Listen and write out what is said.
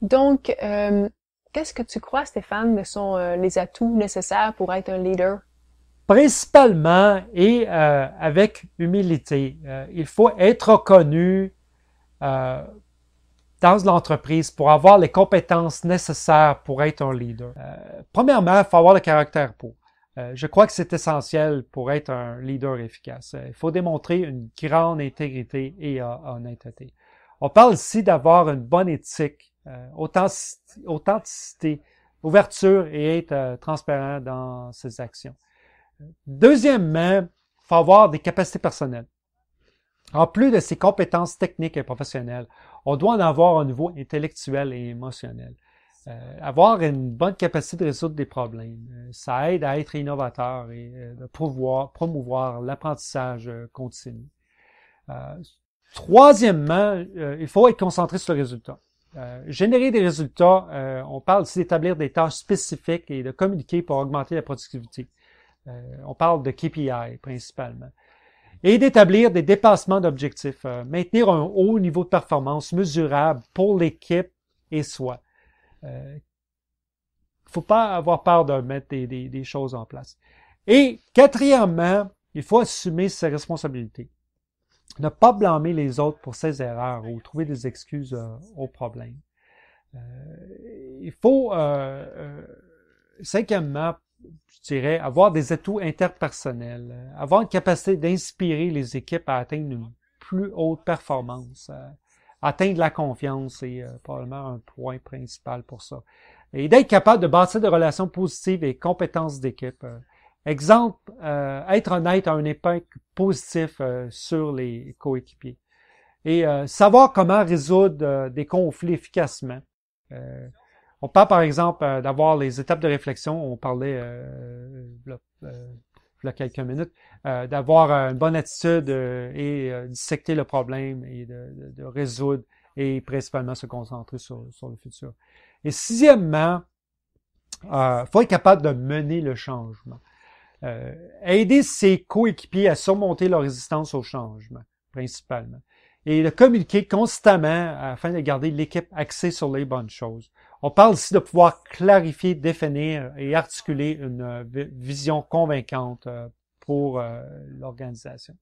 Donc, qu'est-ce que tu crois, Stéphane, sont les atouts nécessaires pour être un leader? Principalement et avec humilité. Il faut être reconnu euh, dans l'entreprise pour avoir les compétences nécessaires pour être un leader. Premièrement, il faut avoir le caractère pour. Je crois que c'est essentiel pour être un leader efficace. Il faut démontrer une grande intégrité et honnêteté. On parle ici d'avoir une bonne éthique, authenticité, ouverture et être transparent dans ses actions. Deuxièmement, il faut avoir des capacités personnelles. En plus de ses compétences techniques et professionnelles, on doit en avoir un niveau intellectuel et émotionnel. Avoir une bonne capacité de résoudre des problèmes, ça aide à être innovateur et de promouvoir l'apprentissage continu. Euh, Troisièmement, il faut être concentré sur le résultat. Générer des résultats, on parle ici d'établir des tâches spécifiques et de communiquer pour augmenter la productivité. On parle de KPI principalement. Et d'établir des dépassements d'objectifs. Maintenir un haut niveau de performance mesurable pour l'équipe et soi. Il ne faut pas avoir peur de mettre des choses en place. Et quatrièmement, il faut assumer ses responsabilités. Ne pas blâmer les autres pour ses erreurs ou trouver des excuses aux problèmes. Il faut, cinquièmement, je dirais, avoir des atouts interpersonnels, avoir une capacité d'inspirer les équipes à atteindre une plus haute performance, atteindre la confiance est probablement un point principal pour ça. Et d'être capable de bâtir des relations positives et compétences d'équipe. Exemple, être honnête a un impact positif sur les coéquipiers. Et savoir comment résoudre des conflits efficacement. On parle par exemple d'avoir les étapes de réflexion, on parlait il y a quelques minutes, d'avoir une bonne attitude et dissecter le problème et de résoudre et principalement se concentrer sur le futur. Et sixièmement, faut être capable de mener le changement. Aider ses coéquipiers à surmonter leur résistance au changement, principalement. Et de communiquer constamment afin de garder l'équipe axée sur les bonnes choses. On parle ici de pouvoir clarifier, définir et articuler une vision convaincante pour l'organisation.